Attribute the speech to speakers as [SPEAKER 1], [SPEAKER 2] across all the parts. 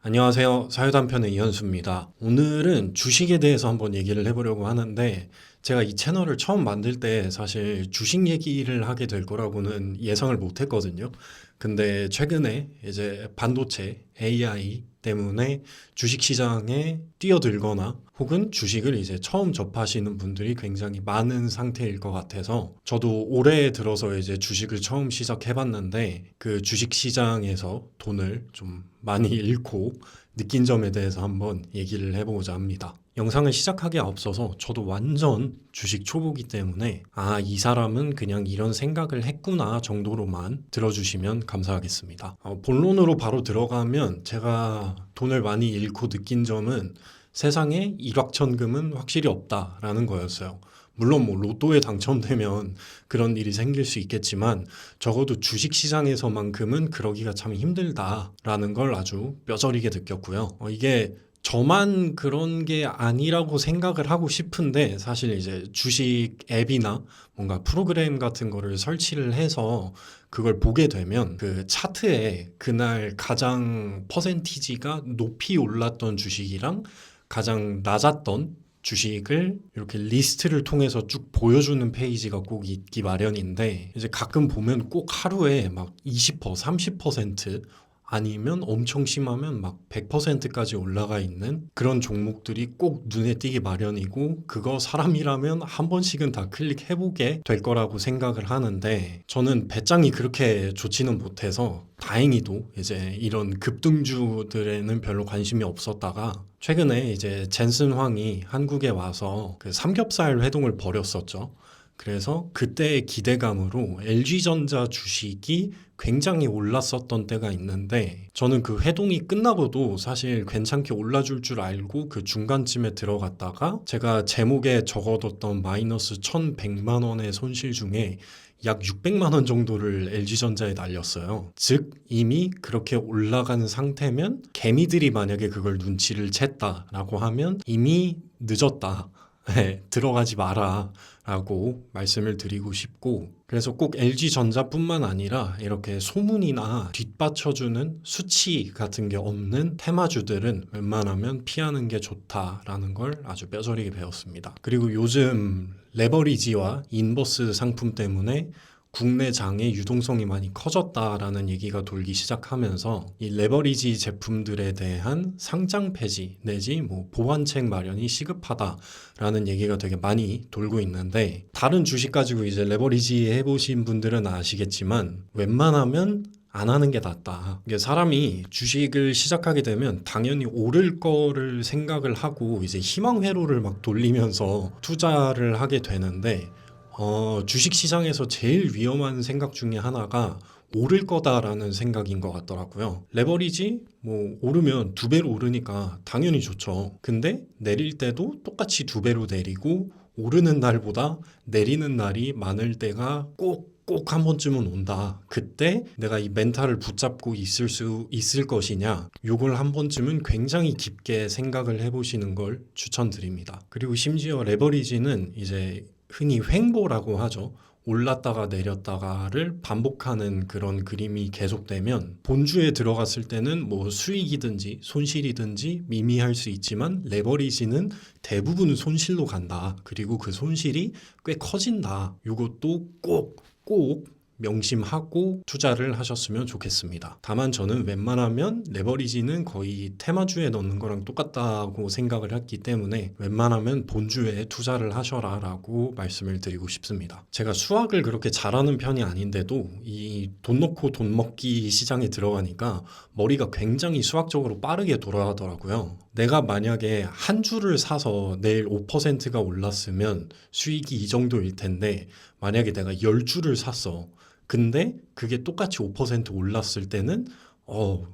[SPEAKER 1] 안녕하세요. 사유단편의 이현수입니다. 오늘은 주식에 대해서 한번 얘기를 해보려고 하는데, 제가 이 채널을 처음 만들 때 사실 주식 얘기를 하게 될 거라고는 예상을 못 했거든요. 근데 최근에 이제 반도체, AI 때문에 주식 시장에 뛰어들거나 혹은 주식을 이제 처음 접하시는 분들이 굉장히 많은 상태일 것 같아서 저도 올해 들어서 이제 주식을 처음 시작해봤는데 그 주식 시장에서 돈을 좀 많이 잃고 느낀 점에 대해서 한번 얘기를 해보고자 합니다. 영상을 시작하기에 앞서서 저도 완전 주식 초보기 때문에 이 사람은 그냥 이런 생각을 했구나 정도로만 들어주시면 감사하겠습니다. 본론으로 바로 들어가면 제가 돈을 많이 잃고 느낀 점은 세상에 일확천금은 확실히 없다라는 거였어요. 물론 뭐 로또에 당첨되면 그런 일이 생길 수 있겠지만 적어도 주식 시장에서만큼은 그러기가 참 힘들다라는 걸 아주 뼈저리게 느꼈고요. 이게 저만 그런 게 아니라고 생각을 하고 싶은데 사실 이제 주식 앱이나 뭔가 프로그램 같은 거를 설치를 해서 그걸 보게 되면 그 차트에 그날 가장 퍼센티지가 높이 올랐던 주식이랑 가장 낮았던 주식을 이렇게 리스트를 통해서 쭉 보여주는 페이지가 꼭 있기 마련인데 이제 가끔 보면 꼭 하루에 막 20%, 30% 아니면 엄청 심하면 막 100%까지 올라가 있는 그런 종목들이 꼭 눈에 띄기 마련이고 그거 사람이라면 한 번씩은 다 클릭해보게 될 거라고 생각을 하는데 저는 배짱이 그렇게 좋지는 못해서 다행히도 이제 이런 급등주들에는 별로 관심이 없었다가 최근에 이제 젠슨 황이 한국에 와서 그 삼겹살 회동을 벌였었죠. 그래서 그때의 기대감으로 LG전자 주식이 굉장히 올랐었던 때가 있는데 저는 그 회동이 끝나고도 사실 괜찮게 올라줄 줄 알고 그 중간쯤에 들어갔다가 제가 제목에 적어뒀던 마이너스 1,100만 원의 손실 중에 약 600만 원 정도를 LG전자에 날렸어요. 즉 이미 그렇게 올라간 상태면 개미들이 만약에 그걸 눈치를 챘다라고 하면 이미 늦었다. 네, 들어가지 마라 라고 말씀을 드리고 싶고 그래서 꼭 LG전자뿐만 아니라 이렇게 소문이나 뒷받쳐주는 수치 같은 게 없는 테마주들은 웬만하면 피하는 게 좋다라는 걸 아주 뼈저리게 배웠습니다. 그리고 요즘 레버리지와 인버스 상품 때문에 국내 장의 유동성이 많이 커졌다라는 얘기가 돌기 시작하면서 이 레버리지 제품들에 대한 상장 폐지 내지 뭐 보완책 마련이 시급하다라는 얘기가 되게 많이 돌고 있는데 다른 주식 가지고 이제 레버리지 해보신 분들은 아시겠지만 웬만하면 안 하는 게 낫다. 이게 사람이 주식을 시작하게 되면 당연히 오를 거를 생각을 하고 이제 희망 회로를 막 돌리면서 투자를 하게 되는데 주식 시장에서 제일 위험한 생각 중에 하나가 오를 거다라는 생각인 것 같더라고요. 레버리지 뭐 오르면 두 배로 오르니까 당연히 좋죠. 근데 내릴 때도 똑같이 두 배로 내리고 오르는 날보다 내리는 날이 많을 때가 꼭 한 번쯤은 온다. 그때 내가 이 멘탈을 붙잡고 있을 수 있을 것이냐. 요걸 한 번쯤은 굉장히 깊게 생각을 해보시는 걸 추천드립니다. 그리고 심지어 레버리지는 이제 흔히 횡보라고 하죠. 올랐다가 내렸다가를 반복하는 그런 그림이 계속되면 본주에 들어갔을 때는 뭐 수익이든지 손실이든지 미미할 수 있지만 레버리지는 대부분 손실로 간다. 그리고 그 손실이 꽤 커진다. 이것도 꼭 명심하고 투자를 하셨으면 좋겠습니다. 다만 저는 웬만하면 레버리지는 거의 테마주에 넣는 거랑 똑같다고 생각을 했기 때문에 웬만하면 본주에 투자를 하셔라 라고 말씀을 드리고 싶습니다. 제가 수학을 그렇게 잘하는 편이 아닌데도 이 돈 넣고 돈 먹기 시장에 들어가니까 머리가 굉장히 수학적으로 빠르게 돌아가더라고요. 내가 만약에 한 주를 사서 내일 5%가 올랐으면 수익이 이 정도일 텐데 만약에 내가 10주를 샀어. 근데 그게 똑같이 5% 올랐을 때는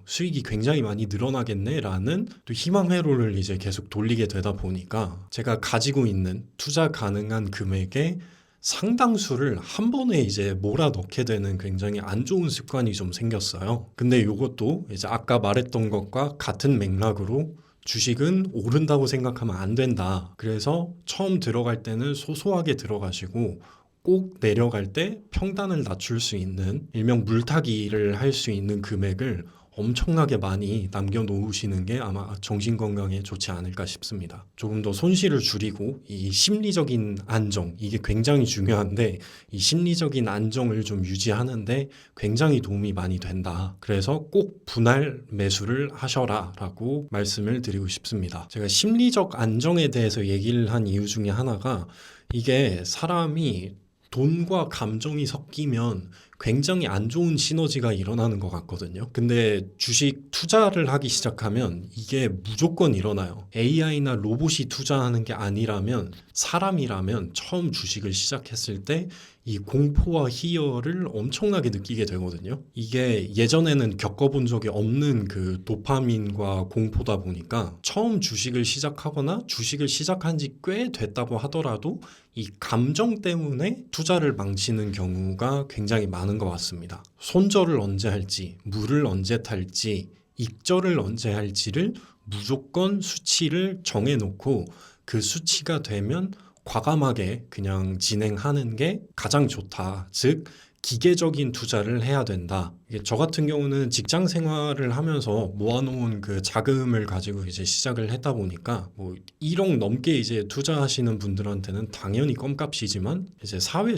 [SPEAKER 1] 수익이 굉장히 많이 늘어나겠네라는 또 희망 회로를 이제 계속 돌리게 되다 보니까 제가 가지고 있는 투자 가능한 금액의 상당수를 한 번에 이제 몰아 넣게 되는 굉장히 안 좋은 습관이 좀 생겼어요. 근데 이것도 이제 아까 말했던 것과 같은 맥락으로 주식은 오른다고 생각하면 안 된다. 그래서 처음 들어갈 때는 소소하게 들어가시고 꼭 내려갈 때 평단을 낮출 수 있는 일명 물타기를 할 수 있는 금액을 엄청나게 많이 남겨놓으시는 게 아마 정신 건강에 좋지 않을까 싶습니다. 조금 더 손실을 줄이고 이 심리적인 안정, 이게 굉장히 중요한데 이 심리적인 안정을 좀 유지하는데 굉장히 도움이 많이 된다. 그래서 꼭 분할 매수를 하셔라 라고 말씀을 드리고 싶습니다. 제가 심리적 안정에 대해서 얘기를 한 이유 중에 하나가 이게 사람이 돈과 감정이 섞이면 굉장히 안 좋은 시너지가 일어나는 것 같거든요. 근데 주식 투자를 하기 시작하면 이게 무조건 일어나요. AI나 로봇이 투자하는 게 아니라면 사람이라면 처음 주식을 시작했을 때 이 공포와 희열을 엄청나게 느끼게 되거든요. 이게 예전에는 겪어본 적이 없는 그 도파민과 공포다 보니까 처음 주식을 시작하거나 주식을 시작한 지 꽤 됐다고 하더라도 이 감정 때문에 투자를 망치는 경우가 굉장히 많은 것 같습니다. 손절을 언제 할지, 물을 언제 탈지, 익절을 언제 할지를 무조건 수치를 정해놓고 그 수치가 되면 과감하게 그냥 진행하는 게 가장 좋다. 즉, 기계적인 투자를 해야 된다. 이게 저 같은 경우는 직장 생활을 하면서 모아놓은 그 자금을 가지고 이제 시작을 했다 보니까 뭐 1억 넘게 이제 투자하시는 분들한테는 당연히 껌값이지만 이제 사회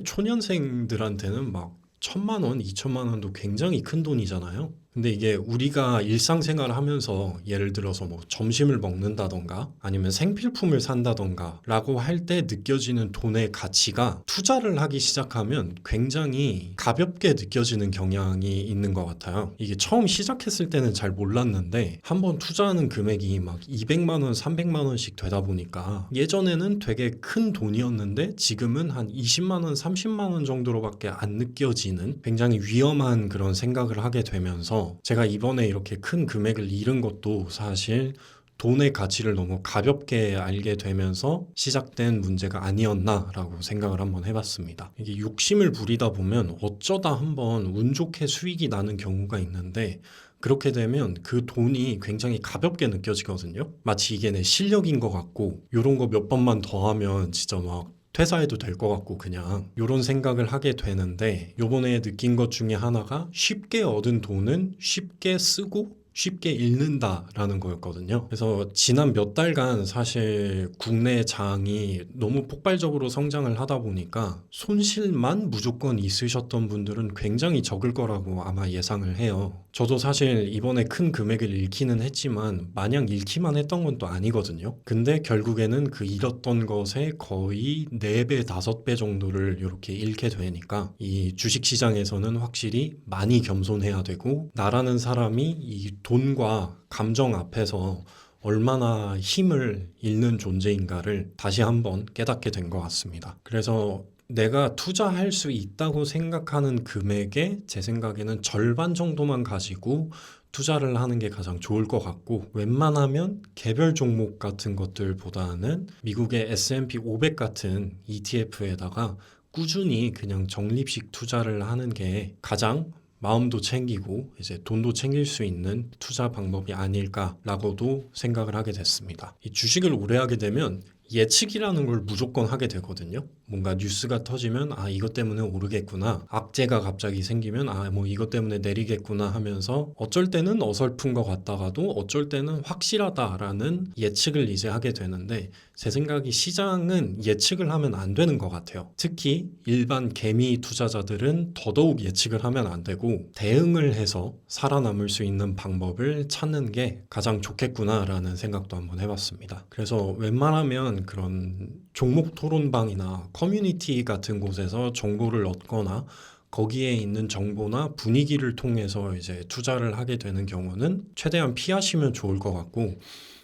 [SPEAKER 1] 초년생들한테는 막 1,000만 원, 2천만 원도 굉장히 큰 돈이잖아요. 근데 이게 우리가 일상생활을 하면서 예를 들어서 뭐 점심을 먹는다던가 아니면 생필품을 산다던가 라고 할 때 느껴지는 돈의 가치가 투자를 하기 시작하면 굉장히 가볍게 느껴지는 경향이 있는 것 같아요. 이게 처음 시작했을 때는 잘 몰랐는데 한번 투자하는 금액이 막 200만 원, 300만 원씩 되다 보니까 예전에는 되게 큰 돈이었는데 지금은 한 20만 원, 30만 원 정도로밖에 안 느껴지는 굉장히 위험한 그런 생각을 하게 되면서 제가 이번에 이렇게 큰 금액을 잃은 것도 사실 돈의 가치를 너무 가볍게 알게 되면서 시작된 문제가 아니었나라고 생각을 한번 해봤습니다. 이게 욕심을 부리다 보면 어쩌다 한번 운 좋게 수익이 나는 경우가 있는데 그렇게 되면 그 돈이 굉장히 가볍게 느껴지거든요. 마치 이게 내 실력인 것 같고 이런 거 몇 번만 더 하면 진짜 막 퇴사해도 될 것 같고 그냥 이런 생각을 하게 되는데 요번에 느낀 것 중에 하나가 쉽게 얻은 돈은 쉽게 쓰고 쉽게 잃는다라는 거였거든요. 그래서 지난 몇 달간 사실 국내 장이 너무 폭발적으로 성장을 하다 보니까 손실만 무조건 있으셨던 분들은 굉장히 적을 거라고 아마 예상을 해요. 저도 사실 이번에 큰 금액을 잃기는 했지만 마냥 잃기만 했던 건 또 아니거든요. 근데 결국에는 그 잃었던 것에 거의 4배, 5배 정도를 이렇게 잃게 되니까 이 주식시장에서는 확실히 많이 겸손해야 되고 나라는 사람이 이 돈과 감정 앞에서 얼마나 힘을 잃는 존재인가를 다시 한번 깨닫게 된 것 같습니다. 그래서 내가 투자할 수 있다고 생각하는 금액의 제 생각에는 절반 정도만 가지고 투자를 하는 게 가장 좋을 것 같고 웬만하면 개별 종목 같은 것들보다는 미국의 S&P 500 같은 ETF에다가 꾸준히 그냥 적립식 투자를 하는 게 가장 마음도 챙기고 이제 돈도 챙길 수 있는 투자 방법이 아닐까라고도 생각을 하게 됐습니다. 이 주식을 오래 하게 되면 예측이라는 걸 무조건 하게 되거든요. 뭔가 뉴스가 터지면 아 이것 때문에 오르겠구나, 악재가 갑자기 생기면 아 뭐 이것 때문에 내리겠구나 하면서 어쩔 때는 어설픈 것 같다가도 어쩔 때는 확실하다라는 예측을 이제 하게 되는데 제 생각이 시장은 예측을 하면 안 되는 것 같아요. 특히 일반 개미 투자자들은 더더욱 예측을 하면 안 되고 대응을 해서 살아남을 수 있는 방법을 찾는 게 가장 좋겠구나라는 생각도 한번 해봤습니다. 그래서 웬만하면 그런 종목 토론방이나 커뮤니티 같은 곳에서 정보를 얻거나 거기에 있는 정보나 분위기를 통해서 이제 투자를 하게 되는 경우는 최대한 피하시면 좋을 것 같고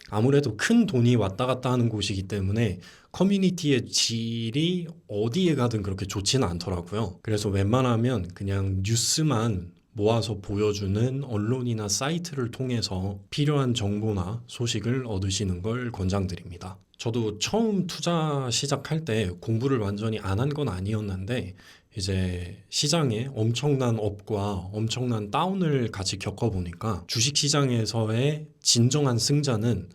[SPEAKER 1] 아무래도 큰 돈이 왔다 갔다 하는 곳이기 때문에 커뮤니티의 질이 어디에 가든 그렇게 좋지는 않더라고요. 그래서 웬만하면 그냥 뉴스만 모아서 보여주는 언론이나 사이트를 통해서 필요한 정보나 소식을 얻으시는 걸 권장드립니다. 저도 처음 투자 시작할 때 공부를 완전히 안 한 건 아니었는데 이제 시장에 엄청난 업과 엄청난 다운을 같이 겪어보니까 주식시장에서의 진정한 승자는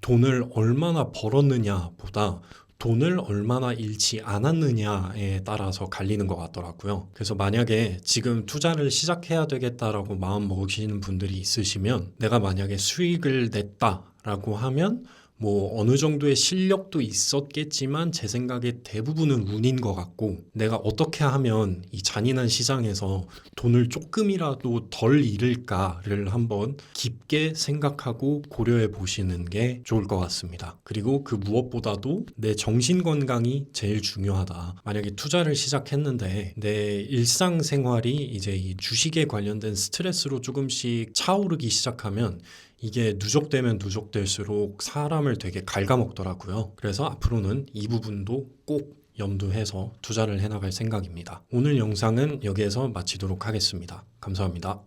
[SPEAKER 1] 돈을 얼마나 벌었느냐 보다 돈을 얼마나 잃지 않았느냐에 따라서 갈리는 것 같더라고요. 그래서 만약에 지금 투자를 시작해야 되겠다라고 마음 먹으시는 분들이 있으시면 내가 만약에 수익을 냈다라고 하면 뭐 어느 정도의 실력도 있었겠지만 제 생각에 대부분은 운인 것 같고 내가 어떻게 하면 이 잔인한 시장에서 돈을 조금이라도 덜 잃을까를 한번 깊게 생각하고 고려해 보시는 게 좋을 것 같습니다. 그리고 그 무엇보다도 내 정신 건강이 제일 중요하다. 만약에 투자를 시작했는데 내 일상생활이 이제 이 주식에 관련된 스트레스로 조금씩 차오르기 시작하면 이게 누적되면 누적될수록 사람을 되게 갉아먹더라고요. 그래서 앞으로는 이 부분도 꼭 염두해서 투자를 해나갈 생각입니다. 오늘 영상은 여기에서 마치도록 하겠습니다. 감사합니다.